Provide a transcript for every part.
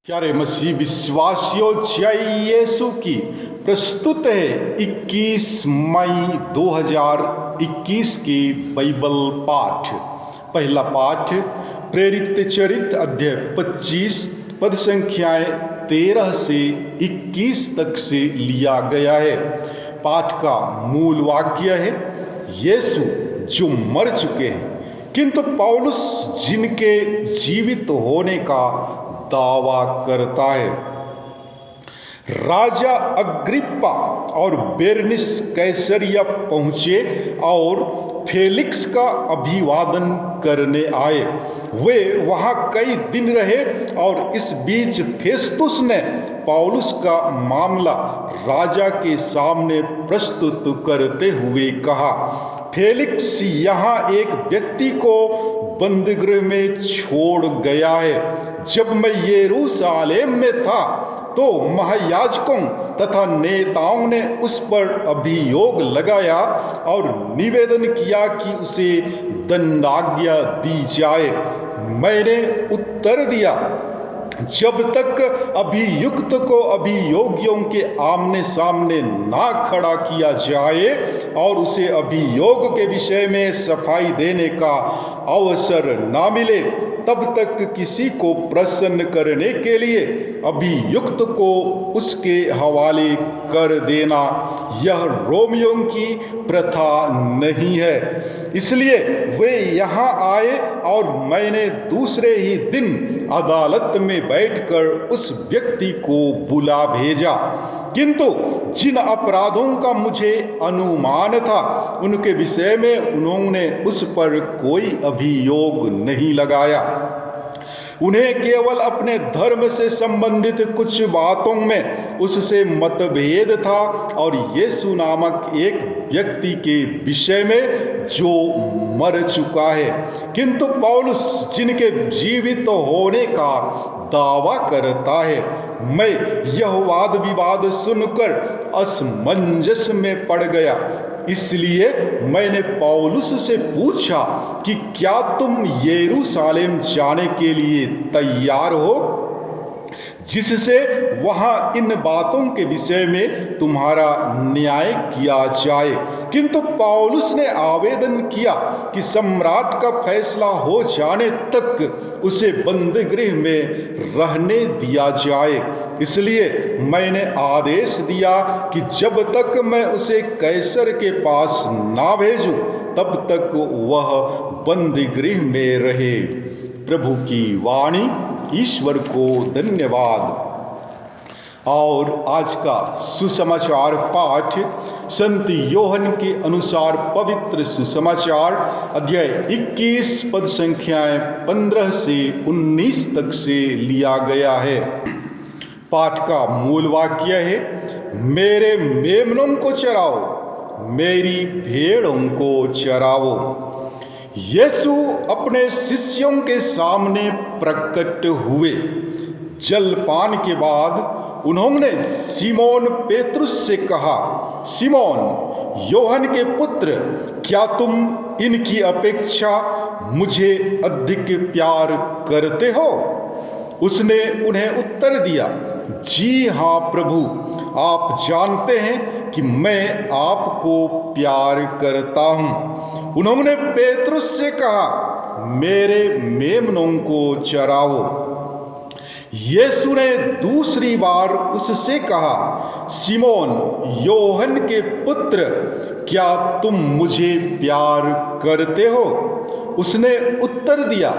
प्यारे मसीह विश्वासियों, जय यीशु की प्रस्तुत है 21 मई 2021 की बाइबल पाठ। पहला पाठ प्रेरित चरित्र अध्याय 25 पद संख्याएं 13 से 21 तक से लिया गया है। पाठ का मूल वाक्य है, यीशु जो मर चुके हैं किंतु पौलुस जिनके जीवित होने का दावा करता है। राजा अग्रिप्पा और बेरनिस कैसरिया पहुंचे और फेलिक्स का अभिवादन करने आए। वे वहां कई दिन रहे और इस बीच फेस्तुस ने पौलुस का मामला राजा के सामने प्रस्तुत करते हुए कहा, फेलिक्स यहाँ एक व्यक्ति को बंदीगृह में छोड़ गया है। जब मैं यरूशलेम में था तो महायाजकों तथा नेताओं ने उस पर अभियोग लगाया और निवेदन किया कि उसे दंडाज्ञा दी जाए। मैंने उत्तर दिया, जब तक अभियुक्त को अभियोगियों के आमने सामने ना खड़ा किया जाए और उसे अभियोग के विषय में सफाई देने का अवसर ना मिले, तब तक किसी को प्रसन्न करने के लिए अभियुक्त को उसके हवाले कर देना यह रोमियों की प्रथा नहीं है। इसलिए वे यहाँ आए और मैंने दूसरे ही दिन अदालत में बैठकर उस व्यक्ति को बुला भेजा। किंतु जिन अपराधों का मुझे अनुमान था उनके विषय में उन्होंने उस पर कोई अभियोग नहीं लगाया। उन्हें केवल अपने धर्म से संबंधित कुछ बातों में उससे मतभेद था और यीशु नामक एक व्यक्ति के विषय में जो मर चुका है किंतु पौलुस जिनके जीवित होने का दावा करता है। मैं यह वाद विवाद सुनकर असमंजस में पड़ गया। इसलिए मैंने पौलुस से पूछा कि क्या तुम यरूशलेम जाने के लिए तैयार हो, जिससे वहां इन बातों के विषय में तुम्हारा न्याय किया जाए। किंतु पौलुस ने आवेदन किया कि सम्राट का फैसला हो जाने तक उसे बंदीगृह में रहने दिया जाए। इसलिए मैंने आदेश दिया कि जब तक मैं उसे कैसर के पास ना भेजूं तब तक वह बंदीगृह में रहे। प्रभु की वाणी। ईश्वर को धन्यवाद। और आज का सुसमाचार पाठ संत योहन के अनुसार पवित्र सुसमाचार अध्याय 21 पद संख्याएं 15 से 19 तक से लिया गया है। पाठ का मूल वाक्य है, मेरे मेमनों को चराओ, मेरी भेड़ों को चराओ। यीशु अपने शिष्यों के सामने प्रकट हुए। जलपान के बाद उन्होंने सिमोन पेतरुस से कहा, सिमोन योहन के पुत्र, क्या तुम इनकी अपेक्षा मुझे अधिक प्यार करते हो? उसने उन्हें उत्तर दिया, जी हाँ प्रभु, आप जानते हैं कि मैं आपको प्यार करता हूँ। उन्होंने पेतरुस से कहा, मेरे मेमनों को चराओ। यीशु ने दूसरी बार उससे कहा, सिमोन योहन के पुत्र, क्या तुम मुझे प्यार करते हो? उसने उत्तर दिया,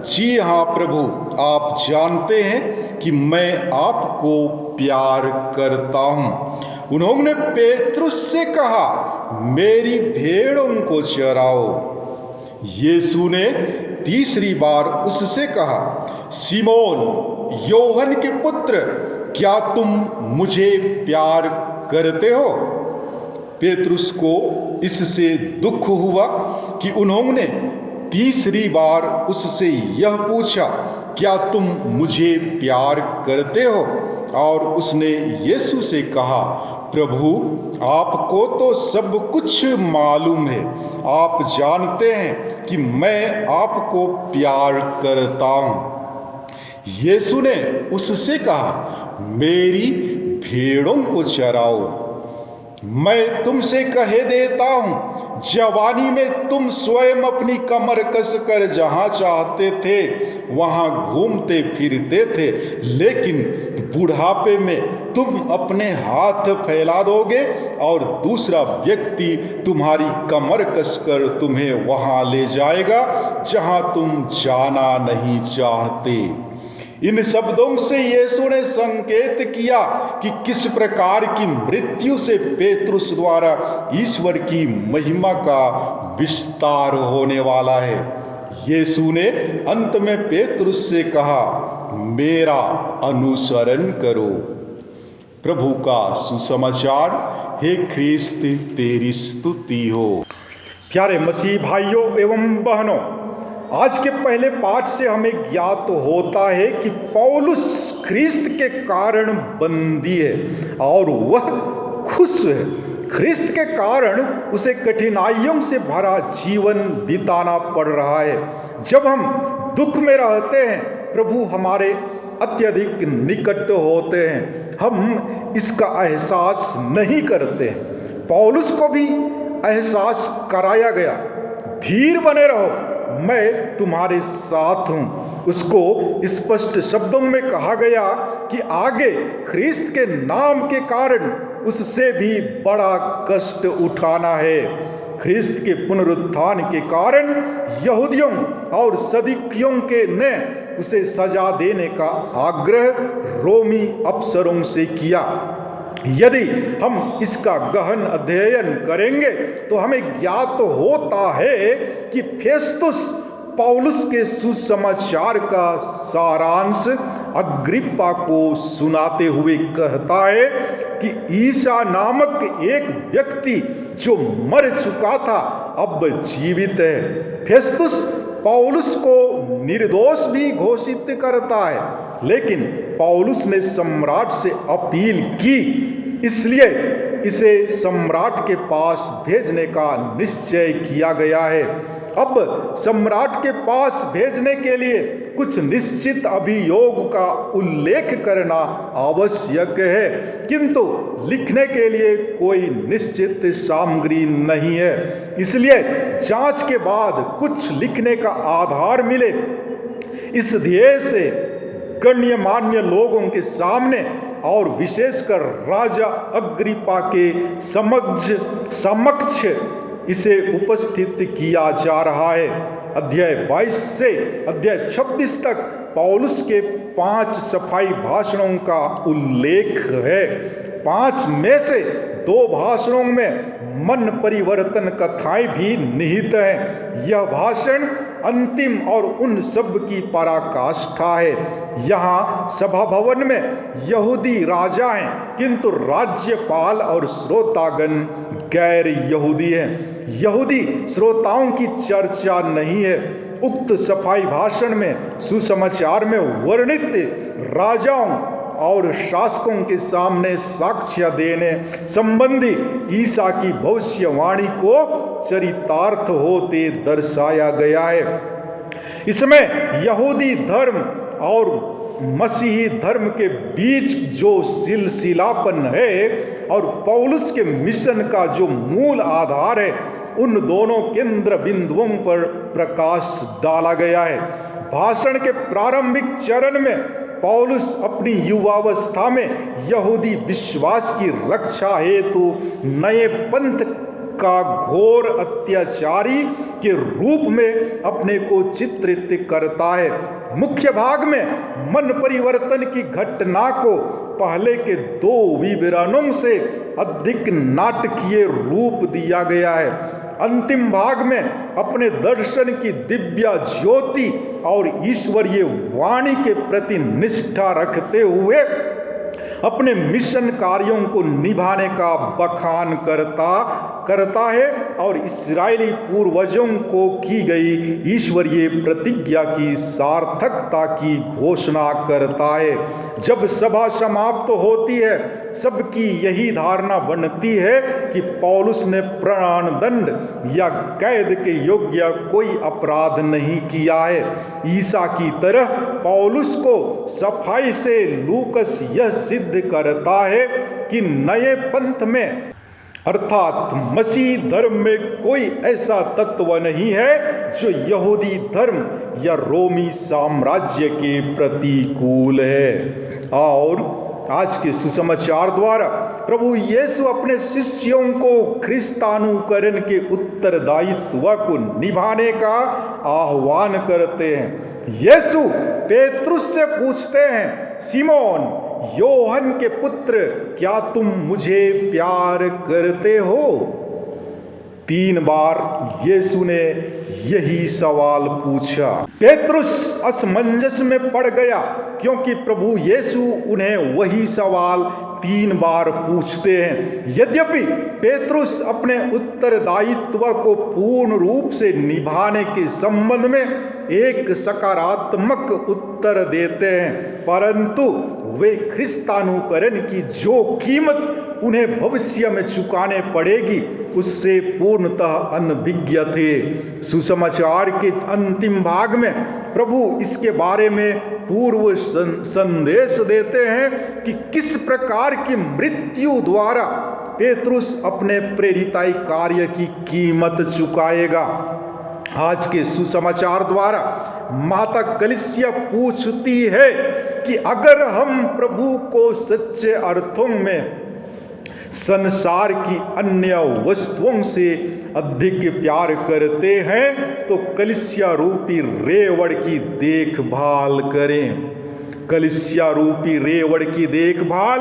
जी हाँ प्रभु, आप जानते हैं कि मैं आपको प्यार करता हूँ। उन्होंने पेतरुस से कहा, मेरी भेड़ों को चराओ। यीशु ने तीसरी बार उससे कहा, सिमोन योहन के पुत्र, क्या तुम मुझे प्यार करते हो? पेतरुस को इससे दुख हुआ कि उन्होंने तीसरी बार उससे यह पूछा, क्या तुम मुझे प्यार करते हो? और उसने यीशु से कहा, प्रभु, आपको तो सब कुछ मालूम है। आप जानते हैं कि मैं आपको प्यार करता हूँ। यीशु ने उससे कहा, मेरी भेड़ों को चराओ। मैं तुमसे कहे देता हूँ, जवानी में तुम स्वयं अपनी कमर कसकर जहाँ चाहते थे वहाँ घूमते फिरते थे, लेकिन बुढ़ापे में तुम अपने हाथ फैला दोगे और दूसरा व्यक्ति तुम्हारी कमर कसकर तुम्हें वहाँ ले जाएगा जहाँ तुम जाना नहीं चाहते। इन शब्दों से यीशु ने संकेत किया कि किस प्रकार की मृत्यु से पेतरुस द्वारा ईश्वर की महिमा का विस्तार होने वाला है। यीशु ने अंत में पेतरुस से कहा, मेरा अनुसरण करो। प्रभु का सुसमाचार। हे ख्रिस्त, तेरी स्तुति हो। प्यारे मसीह भाइयों एवं बहनों, आज के पहले पाठ से हमें ज्ञात होता है कि पौलुस ख्रिस्त के कारण बंदी है और वह खुश है। ख्रिस्त के कारण उसे कठिनाइयों से भरा जीवन बिताना पड़ रहा है। जब हम दुख में रहते हैं, प्रभु हमारे अत्यधिक निकट होते हैं, हम इसका एहसास नहीं करते। पौलुस को भी एहसास कराया गया, धीर बने रहो, मैं तुम्हारे साथ हूँ। उसको स्पष्ट शब्दों में कहा गया कि आगे ख्रिस्त के नाम के कारण उससे भी बड़ा कष्ट उठाना है। ख्रिस्त के पुनरुत्थान के कारण यहूदियों और सदूकियों के ने उसे सजा देने का आग्रह रोमी अफसरों से किया। यदि हम इसका गहन अध्ययन करेंगे तो हमें ज्ञात होता है कि फेस्तुस पौलुस के सुसमाचार का सारांश अग्रिप्पा को सुनाते हुए कहता है कि ईसा नामक एक व्यक्ति जो मर चुका था अब जीवित है। फेस्तुस पौलुस को निर्दोष भी घोषित करता है, लेकिन पौलुस ने सम्राट से अपील की, इसलिए इसे सम्राट के पास भेजने का निश्चय किया गया है। अब सम्राट के पास भेजने के लिए कुछ निश्चित अभियोग का उल्लेख करना आवश्यक है, किंतु लिखने के लिए कोई निश्चित सामग्री नहीं है। इसलिए जांच के बाद कुछ लिखने का आधार मिले, इस ध्येय से गण्यमान्य लोगों के सामने और विशेषकर राजा अग्रिप्पा के समक्ष इसे उपस्थित किया जा रहा है। अध्याय 22 से अध्याय 26 तक पौलुस के 5 सफाई भाषणों का उल्लेख है। 5 में से 2 भाषणों में मन परिवर्तन कथाएं भी निहित हैं। यह भाषण अंतिम और उन सब की पराकाष्ठा है। यहाँ सभा भवन में यहूदी राजा हैं, किंतु राज्यपाल और श्रोतागण गैर यहूदी हैं। यहूदी श्रोताओं की चर्चा नहीं है। उक्त सफाई भाषण में सुसमाचार में वर्णित राजाओं और शासकों के सामने साक्ष्य देने संबंधी ईसा की भविष्यवाणी को चरितार्थ होते दर्शाया गया है। इसमें यहूदी धर्म और मसीही धर्म के बीच जो सिलसिलापन है और पौलुस के मिशन का जो मूल आधार है, उन दोनों केंद्र बिंदुओं पर प्रकाश डाला गया है। भाषण के प्रारंभिक चरण में पौलुस अपनी युवावस्था में यहूदी विश्वास की रक्षा हेतु नए पंथ का घोर अत्याचारी के रूप में अपने को चित्रित करता है। मुख्य भाग में मन परिवर्तन की घटना को पहले के 2 विवरणों से अधिक नाटकीय रूप दिया गया है। अंतिम भाग में अपने दर्शन की दिव्य ज्योति और ईश्वरीय वाणी के प्रति निष्ठा रखते हुए अपने मिशन कार्यों को निभाने का बखान करता है और इस्राएली पूर्वजों को की गई ईश्वरीय प्रतिज्ञा की सार्थकता की घोषणा करता है। जब सभा समाप्त होती है, सबकी यही धारणा बनती है कि पौलुस ने प्राणदंड या कैद के योग्य कोई अपराध नहीं किया है। ईसा की तरह पौलुस को सफाई से लूकस यह सिद्ध करता है कि नए पंथ में अर्थात मसीह धर्म में कोई ऐसा तत्व नहीं है जो यहूदी धर्म या रोमी साम्राज्य के प्रतिकूल है। और आज के सुसमाचार द्वारा प्रभु यीशु अपने शिष्यों को ख्रिस्तानुकरण के उत्तरदायित्व को निभाने का आह्वान करते हैं। यीशु पेतरुस से पूछते हैं, सिमोन योहन के पुत्र, क्या तुम मुझे प्यार करते हो? 3 बार यीशु ने यही सवाल पूछा। पेतरुस असमंजस में पड़ गया क्योंकि प्रभु यीशु उन्हें वही सवाल 3 बार पूछते हैं। यद्यपि पेतरुस अपने उत्तरदायित्व को पूर्ण रूप से निभाने के संबंध में एक सकारात्मक उत्तर देते हैं, परंतु वे ख्रिस्तानुकरण की जो कीमत उन्हें भविष्य में चुकाने पड़ेगी उससे पूर्णतः अनभिज्ञ थे। सुसमाचार के अंतिम भाग में प्रभु इसके बारे में पूर्व संदेश देते हैं कि किस प्रकार की मृत्यु द्वारा पेतरुस अपने प्रेरिताई कार्य की कीमत चुकाएगा। आज के सुसमाचार द्वारा माता कलीसिया पूछती है कि अगर हम प्रभु को सच्चे अर्थों में संसार की अन्य वस्तुओं से अधिक प्यार करते हैं तो कलीसिया रूपी रेवड़ की देखभाल करें। कलीसिया रूपी रेवड़ की देखभाल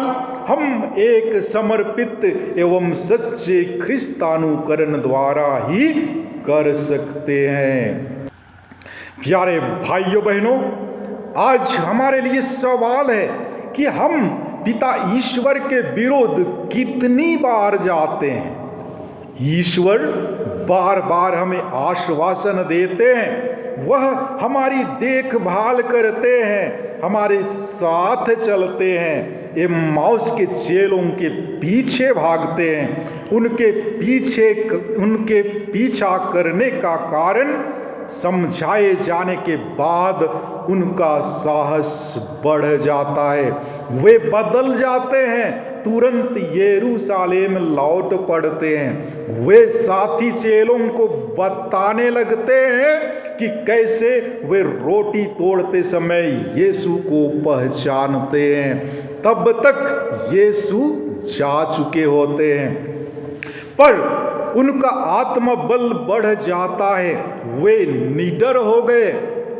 हम एक समर्पित एवं सच्चे ख्रिस्तानुकरण द्वारा ही कर सकते हैं। प्यारे भाइयों बहनों, आज हमारे लिए सवाल है कि हम पिता ईश्वर के विरुद्ध कितनी बार जाते हैं। ईश्वर बार बार हमें आश्वासन देते हैं, वह हमारी देखभाल करते हैं, हमारे साथ चलते हैं, एम्माउस के चेलों के पीछे भागते हैं। उनके पीछा करने का कारण समझाए जाने के बाद उनका साहस बढ़ जाता है, वे बदल जाते हैं, तुरंत यरूशलेम लौट पड़ते हैं। वे साथी चेलों को बताने लगते हैं कि कैसे वे रोटी तोड़ते समय यीशु को पहचानते हैं। तब तक यीशु जा चुके होते हैं, पर उनका आत्मबल बढ़ जाता है, वे निडर हो गए।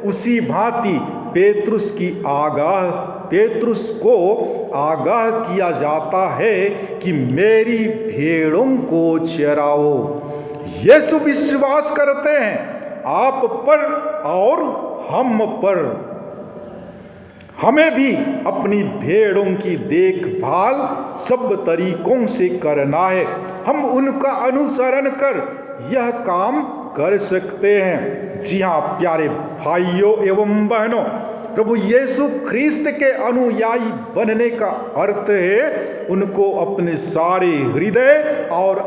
उसी भांति पेतरुस को आगाह किया जाता है कि मेरी भेड़ों को चराओ। यीशु विश्वास करते हैं आप पर और हम पर। हमें भी अपनी भेड़ों की देखभाल सब तरीकों से करना है। हम उनका अनुसरण कर यह काम कर सकते हैं। जी हाँ प्यारे भाइयों एवं बहनों, प्रभु यीशु ख्रिस्त के अनुयायी बनने का अर्थ है उनको अपने सारे हृदय और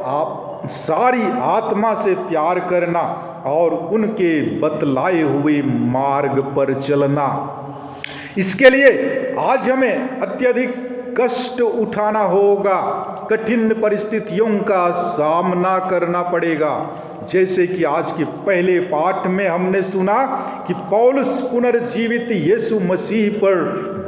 सारी आत्मा से प्यार करना और उनके बतलाए हुए मार्ग पर चलना। इसके लिए आज हमें अत्यधिक कष्ट उठाना होगा, कठिन परिस्थितियों का सामना करना पड़ेगा। जैसे कि आज के पहले पाठ में हमने सुना कि पौलुस पुनर्जीवित यीशु मसीह पर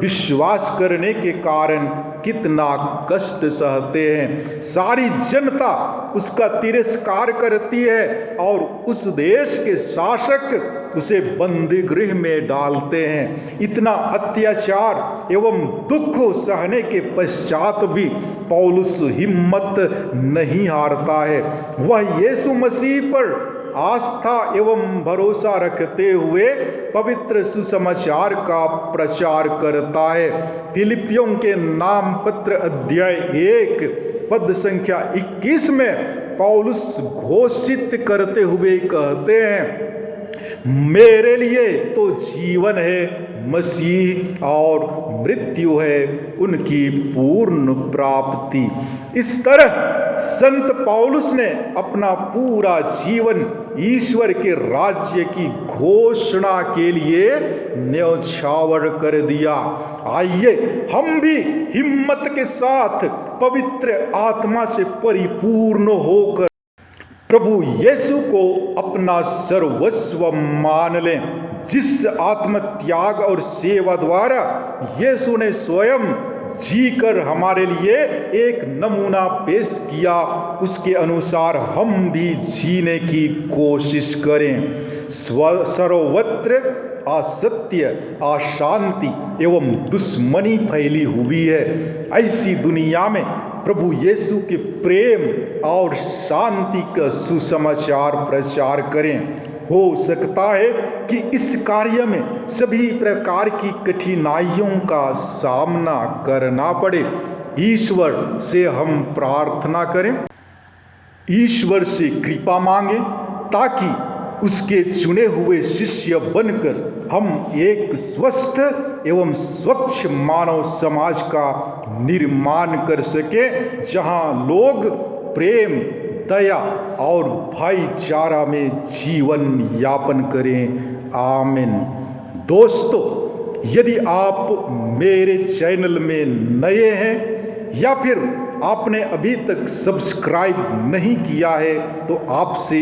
विश्वास करने के कारण कितना कष्ट सहते हैं। सारी जनता उसका तिरस्कार करती है और उस देश के शासक उसे बंदी गृह में डालते हैं। इतना अत्याचार एवं दुख सहने के पश्चात भी पौलुस हिम्मत नहीं हारता है। वह यीशु मसीह पर आस्था एवं भरोसा रखते हुए पवित्र सुसमाचार का प्रचार करता है। फिलिपियों के नाम पत्र अध्याय 1 पद संख्या 21 में पौलुस घोषित करते हुए कहते हैं, मेरे लिए तो जीवन है मसीह और मृत्यु है उनकी पूर्ण प्राप्ति। इस तरह संत पौलुस ने अपना पूरा जीवन ईश्वर के राज्य की घोषणा के लिए न्यौछावर कर दिया। आइए हम भी हिम्मत के साथ पवित्र आत्मा से परिपूर्ण होकर प्रभु यीशु को अपना सर्वस्व मान लें। जिस आत्मत्याग और सेवा द्वारा यीशु ने स्वयं जीकर हमारे लिए एक नमूना पेश किया, उसके अनुसार हम भी जीने की कोशिश करें। सर्वत्र असत्य, अशांति एवं दुश्मनी फैली हुई है। ऐसी दुनिया में प्रभु यीशु के प्रेम और शांति का सुसमाचार प्रचार करें। हो सकता है कि इस कार्य में सभी प्रकार की कठिनाइयों का सामना करना पड़े। ईश्वर से हम प्रार्थना करें, ईश्वर से कृपा मांगें, ताकि उसके चुने हुए शिष्य बनकर हम एक स्वस्थ एवं स्वच्छ मानव समाज का निर्माण कर सके, जहां लोग प्रेम, दया और भाईचारा में जीवन यापन करें। आमीन। दोस्तों, यदि आप मेरे चैनल में नए हैं या फिर आपने अभी तक सब्सक्राइब नहीं किया है, तो आपसे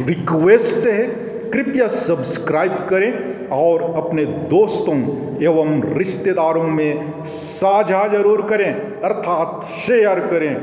रिक्वेस्ट है, कृपया सब्सक्राइब करें और अपने दोस्तों एवं रिश्तेदारों में साझा जरूर करें, अर्थात शेयर करें,